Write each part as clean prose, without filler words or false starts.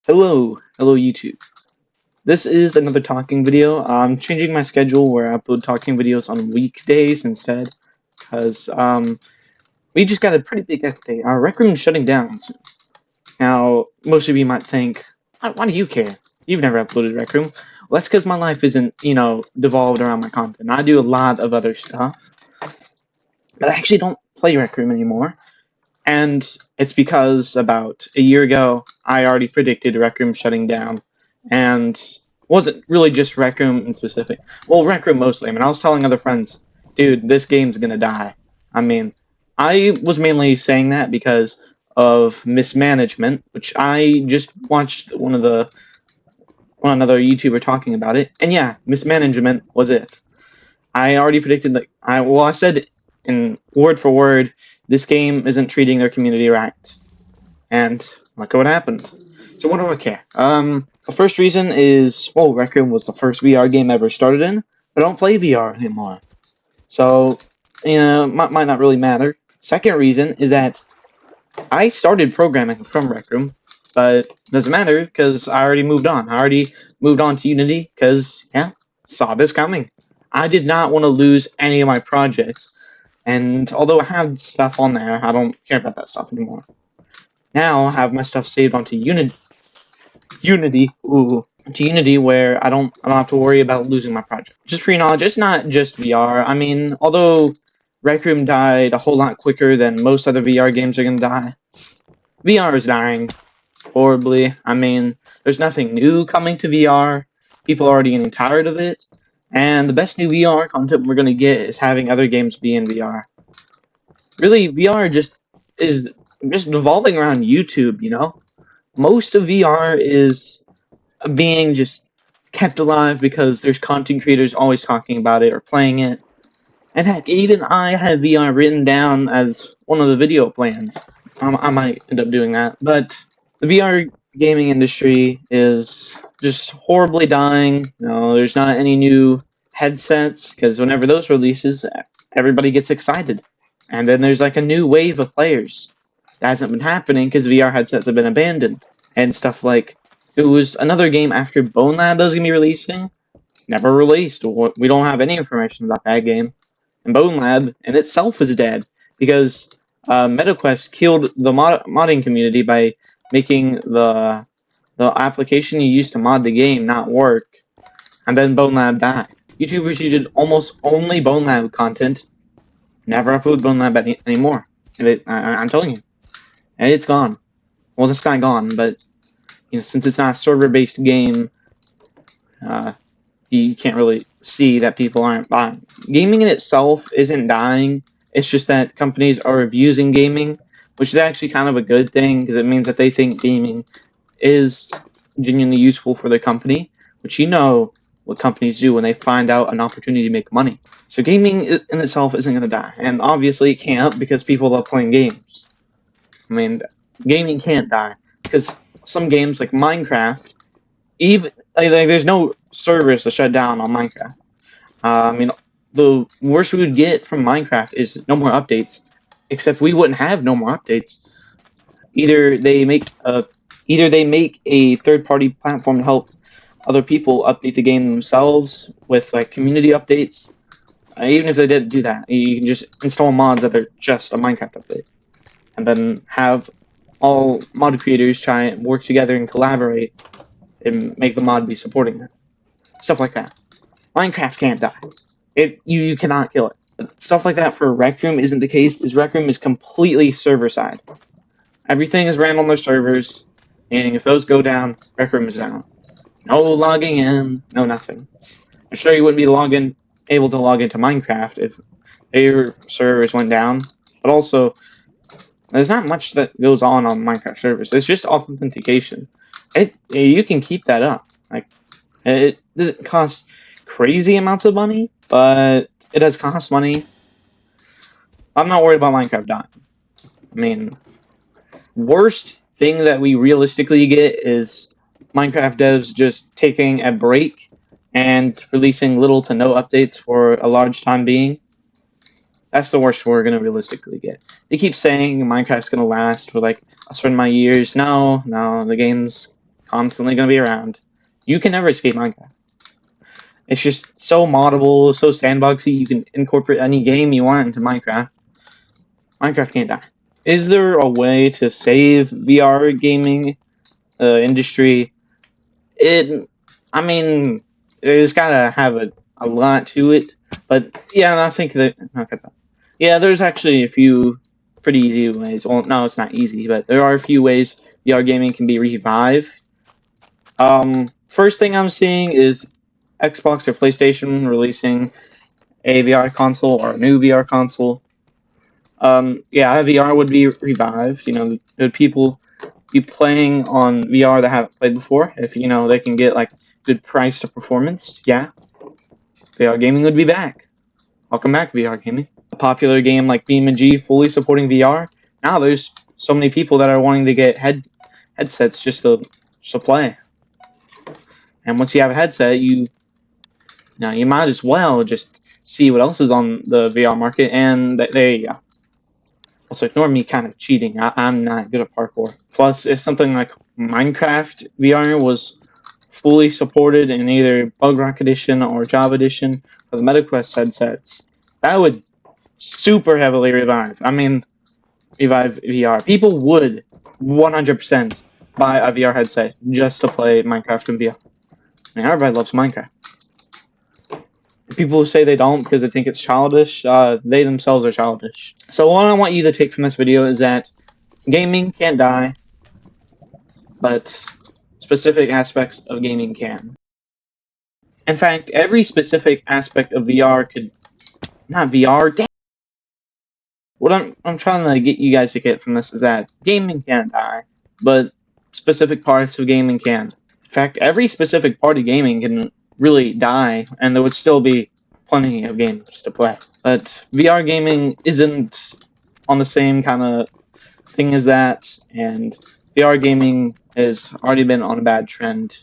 Hello YouTube. This is another talking video. I'm changing my schedule where I upload talking videos on weekdays instead, because we just got a pretty big update. Our Rec Room is shutting down soon. Now, most of you might think, why do you care? You've never uploaded Rec Room. Well, that's because my life isn't, devolved around my content. I do a lot of other stuff, but I actually don't play Rec Room anymore. And it's because about a year ago, I already predicted Rec Room shutting down, and wasn't really just Rec Room in specific. Well, Rec Room mostly. I mean, I was telling other friends, dude, this game's gonna die. I mean, I was mainly saying that because of mismanagement, which I just watched another YouTuber talking about it, and yeah, mismanagement was it. I already predicted that. I said in word for word, this game isn't treating their community right, and look at what happened. So what do I care? The first reason is, well, Rec Room was the first VR game I ever started in. I don't play VR anymore, so might not really matter. Second reason is that I started programming from Rec Room, but it doesn't matter because I already moved on. I already moved on to Unity because, yeah, saw this coming. I did not want to lose any of my projects, and although I have stuff on there, I don't care about that stuff anymore. Now I have my stuff saved onto Unity, to Unity, where I don't have to worry about losing my project. Just for your knowledge, it's not just VR. I mean, although Rec Room died a whole lot quicker than most other VR games are gonna die, VR is dying horribly. I mean, there's nothing new coming to VR. People are already getting tired of it. And the best new VR content we're going to get is having other games be in VR. Really, VR just is just revolving around YouTube, you know? Most of VR is being just kept alive because there's content creators always talking about it or playing it. And heck, even I have VR written down as one of the video plans. I might end up doing that, but the VR gaming industry is just horribly dying. There's not any new headsets because whenever those releases, everybody gets excited, and then there's like a new wave of players. That hasn't been happening because VR headsets have been abandoned and stuff like. There was another game after Bone Lab that was gonna be releasing, never released. We don't have any information about that game. And Bone Lab in itself is dead because MetaQuest killed the modding community by making the application you use to mod the game not work, and then Bone Lab died. YouTubers who did almost only Bone Lab content never upload Bone Lab anymore. And I'm telling you, and it's gone. Well, it's not gone, but since it's not a server-based game, you can't really see that people aren't buying. Gaming in itself isn't dying. It's just that companies are abusing gaming, which is actually kind of a good thing because it means that they think gaming is genuinely useful for their company, which what companies do when they find out an opportunity to make money. So gaming in itself isn't going to die, and obviously it can't because people love playing games. I mean, gaming can't die because some games like Minecraft, even there's no servers to shut down on Minecraft. I mean, the worst we would get from Minecraft is no more updates, except we wouldn't have no more updates. Either they make a third-party platform to help other people update the game themselves with like community updates. Even if they didn't do that, you can just install mods that are just a Minecraft update, and then have all mod creators try and work together and collaborate and make the mod be supporting it. Stuff like that. Minecraft can't die. You cannot kill it. But stuff like that for Rec Room isn't the case, because Rec Room is completely server-side. Everything is ran on their servers, meaning if those go down, Rec Room is down. No logging in, no nothing. I'm sure you wouldn't be able to log into Minecraft if your servers went down, but also, there's not much that goes on Minecraft servers. It's just authentication. You can keep that up. Like, it doesn't cost crazy amounts of money, but it does cost money. I'm not worried about Minecraft dying. I mean, worst thing that we realistically get is Minecraft devs just taking a break and releasing little to no updates for a large time being. That's the worst we're gonna realistically get. They keep saying Minecraft's gonna last for like a certain amount of years. No, the game's constantly going to be around. You can never escape Minecraft. It's just so moddable, so sandboxy. You can incorporate any game you want into Minecraft. Minecraft can't die. Is there a way to save VR gaming industry? I mean, it's gotta have a lot to it. But yeah, I think that. Okay, yeah, there's actually a few pretty easy ways. Well, no, it's not easy, but there are a few ways VR gaming can be revived. First thing I'm seeing is Xbox or PlayStation releasing a VR console or a new VR console. Yeah, VR would be revived. People be playing on VR that haven't played before. If they can get like good price to performance, yeah, VR gaming would be back. Welcome back, VR gaming. A popular game like BeamNG fully supporting VR. Now there's so many people that are wanting to get headsets just to play. And once you have a headset, you might as well just see what else is on the VR market. And there you go. Also, ignore me kind of cheating. I'm not good at parkour. Plus, if something like Minecraft VR was fully supported in either Bug Rock Edition or Java Edition for the MetaQuest headsets, that would super heavily revive VR. People would 100% buy a VR headset just to play Minecraft in VR. Everybody loves Minecraft. People who say they don't because they think it's childish, they themselves are childish. So what I want you to take from this video is that gaming can't die, but specific aspects of gaming can. In fact, every specific aspect of VR could... Not VR, damn! What I'm trying to get you guys to get from this is that gaming can't die, but specific parts of gaming can. In fact, every specific part of gaming can really die, and there would still be plenty of games to play. But VR gaming isn't on the same kind of thing as that, and VR gaming has already been on a bad trend.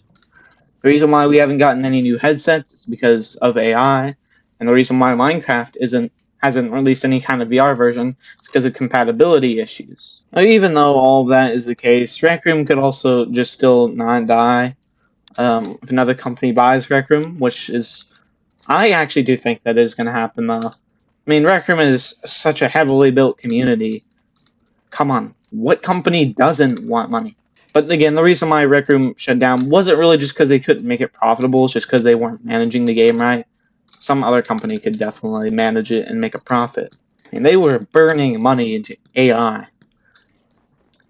The reason why we haven't gotten any new headsets is because of AI, and the reason why Minecraft hasn't released any kind of VR version is because of compatibility issues. Now, even though all of that is the case, Rec Room could also just still not die. If another company buys Rec Room, which is... I actually do think that is going to happen, though. Rec Room is such a heavily built community. Come on, what company doesn't want money? But again, the reason why Rec Room shut down wasn't really just because they couldn't make it profitable, it's just because they weren't managing the game right. Some other company could definitely manage it and make a profit. They were burning money into AI.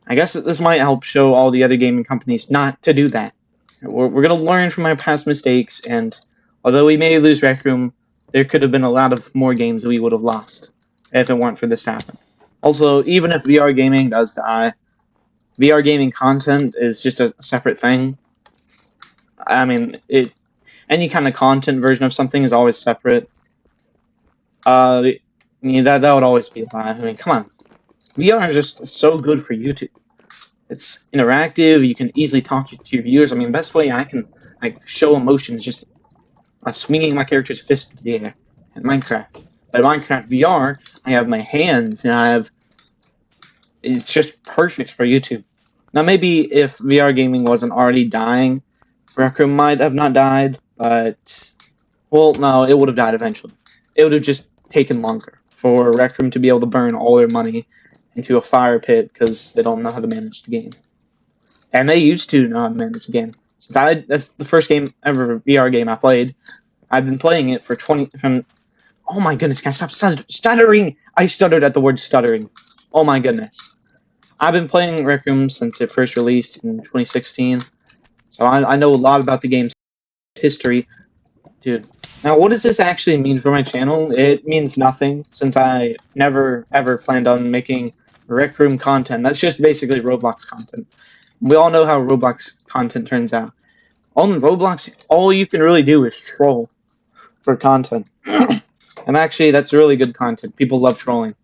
I guess this might help show all the other gaming companies not to do that. We're going to learn from our past mistakes, and although we may lose Rec Room, there could have been a lot of more games that we would have lost if it weren't for this to happen. Also, even if VR gaming does die, VR gaming content is just a separate thing. Any kind of content version of something is always separate. That would always be a lie. Come on. VR is just so good for YouTube. It's interactive. You can easily talk to your viewers. Best way I can show emotion is just swinging my character's fist into the air in Minecraft. But in Minecraft VR, I have my hands, and it's just perfect for YouTube. Now, maybe if VR gaming wasn't already dying, Rec Room might have not died, but... Well, no, it would have died eventually. It would have just taken longer for Rec Room to be able to burn all their money into a fire pit because they don't know how to manage the game. And they used to know how to manage the game. That's the first game ever, VR game I played. I've been playing it for oh my goodness, can I stop stuttering? I stuttered at the word stuttering. Oh my goodness. I've been playing Rec Room since it first released in 2016. So I know a lot about the game's history. Dude. Now, what does this actually mean for my channel? It means nothing, since I never, ever planned on making Rec Room content. That's just basically Roblox content. We all know how Roblox content turns out. On Roblox, all you can really do is troll for content. And actually, that's really good content. People love trolling,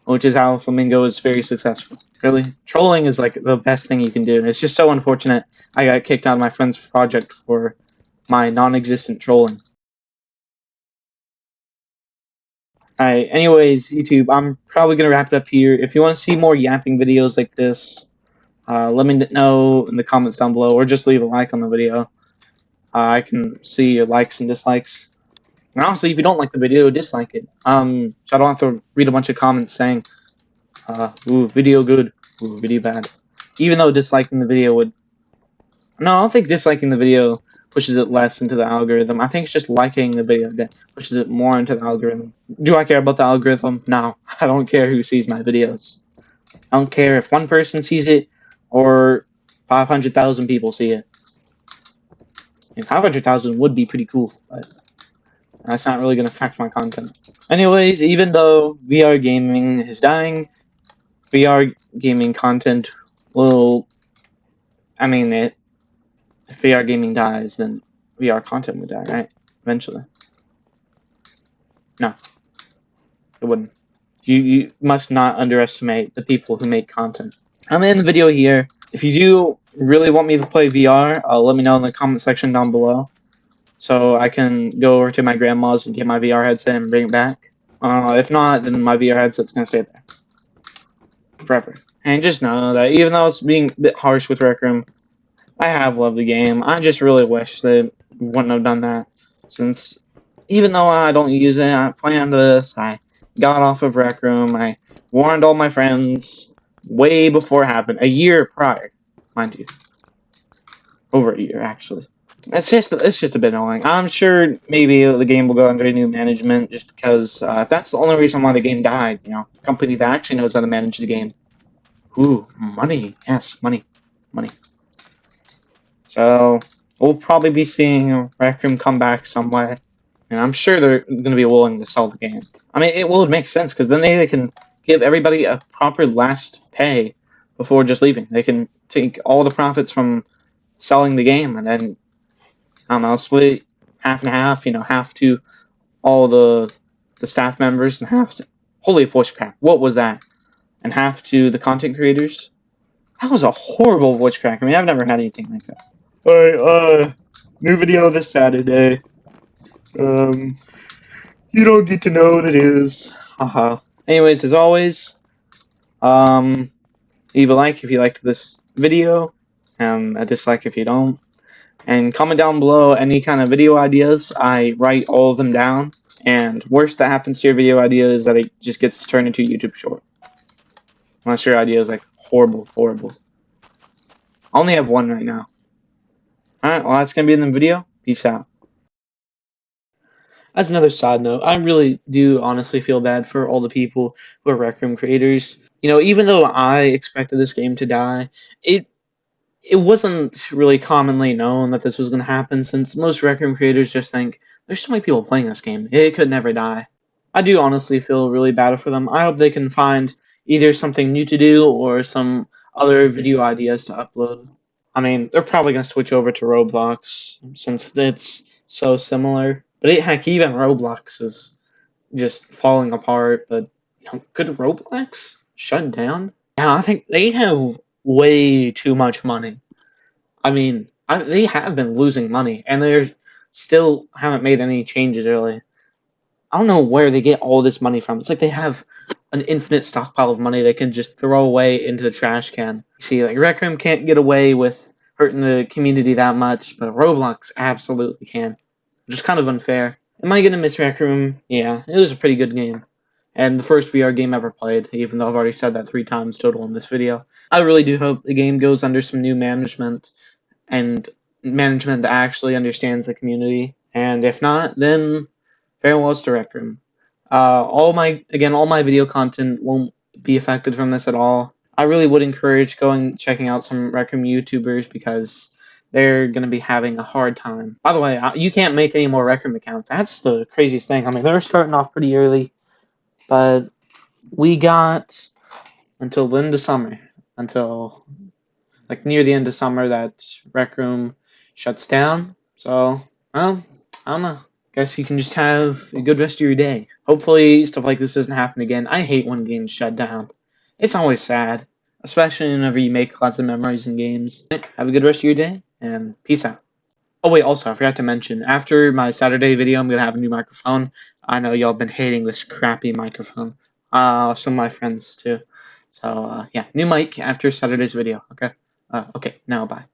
which is how Flamingo is very successful. Really, trolling is the best thing you can do. It's just so unfortunate I got kicked out of my friend's project for my non-existent trolling. Alright, anyways, YouTube, I'm probably going to wrap it up here. If you want to see more yapping videos like this, Let me know in the comments down below, or just leave a like on the video. I can see your likes and dislikes. And honestly, if you don't like the video, dislike it. So I don't have to read a bunch of comments saying, ooh, video good, ooh, video bad. Even though disliking the video would... No, I don't think disliking the video pushes it less into the algorithm. I think it's just liking the video that pushes it more into the algorithm. Do I care about the algorithm? No. I don't care who sees my videos. I don't care if one person sees it or 500,000 people see it. And 500,000 would be pretty cool, but that's not really going to affect my content. Anyways, even though VR gaming is dying, VR gaming content will... I mean, if VR gaming dies, then VR content would die, right? Eventually. No. It wouldn't. You must not underestimate the people who make content. I'm in the video here. If you do really want me to play VR, let me know in the comment section down below, so I can go over to my grandma's and get my VR headset and bring it back. If not, then my VR headset's gonna stay there forever. And just know that even though it's being a bit harsh with Rec Room, I have loved the game. I just really wish they wouldn't have done that, since even though I don't use it, I planned this, I got off of Rec Room, I warned all my friends way before it happened, a year prior, mind you. Over a year, actually. It's just a bit annoying. I'm sure maybe the game will go under new management, just because if that's the only reason why the game died, you know, a company that actually knows how to manage the game. Ooh, money. Yes, money. Money. So, we'll probably be seeing Rec Room come back some way. And I'm sure they're going to be willing to sell the game. I mean, it will make sense, because then they can give everybody a proper last pay before just leaving. They can take all the profits from selling the game, and then, I don't know, split half and half, you know, half to all the staff members, and half to... Holy voice crack, what was that? And half to the content creators? That was a horrible voice crack. I mean, I've never had anything like that. Alright, new video this Saturday. You don't need to know what it is. Haha. Anyways, as always, leave a like if you liked this video, a dislike if you don't, and comment down below any kind of video ideas. I write all of them down, and worst that happens to your video idea is that it just gets turned into a YouTube short. Unless your idea is like horrible. I only have one right now. Alright, well that's gonna be in the video. Peace out. As another side note, I really do honestly feel bad for all the people who are Rec Room creators. You know, even though I expected this game to die, it wasn't really commonly known that this was going to happen, since most Rec Room creators just think, there's so many people playing this game, it could never die. I do honestly feel really bad for them. I hope they can find either something new to do or some other video ideas to upload. I mean, they're probably going to switch over to Roblox, since it's so similar. But heck, even Roblox is just falling apart. But you know, could Roblox shut down? Yeah, I think they have way too much money. I mean, they have been losing money, and they still haven't made any changes, really. I don't know where they get all this money from. It's like they have an infinite stockpile of money they can just throw away into the trash can. You see, like, Rec Room can't get away with hurting the community that much, but Roblox absolutely can. Which is kind of unfair. Am I going to miss Rec Room? Yeah, it was a pretty good game. And the first VR game ever played, even though I've already said that 3 times total in this video. I really do hope the game goes under some new management, and management that actually understands the community. And if not, then farewells to Rec Room. All my video content won't be affected from this at all. I really would encourage checking out some Rec Room YouTubers, because they're going to be having a hard time. By the way, you can't make any more Rec Room accounts. That's the craziest thing. I mean, they're starting off pretty early, but we got until the end of summer, until like near the end of summer, that Rec Room shuts down. So, well, I don't know. Guess you can just have a good rest of your day. Hopefully stuff like this doesn't happen again. I hate when games shut down. It's always sad, especially whenever you make lots of memories in games. Have a good rest of your day, and peace out. Oh wait, also, I forgot to mention, after my Saturday video, I'm going to have a new microphone. I know y'all been hating this crappy microphone. Some of my friends too. So So yeah, new mic after Saturday's video. Okay. Okay. Now bye.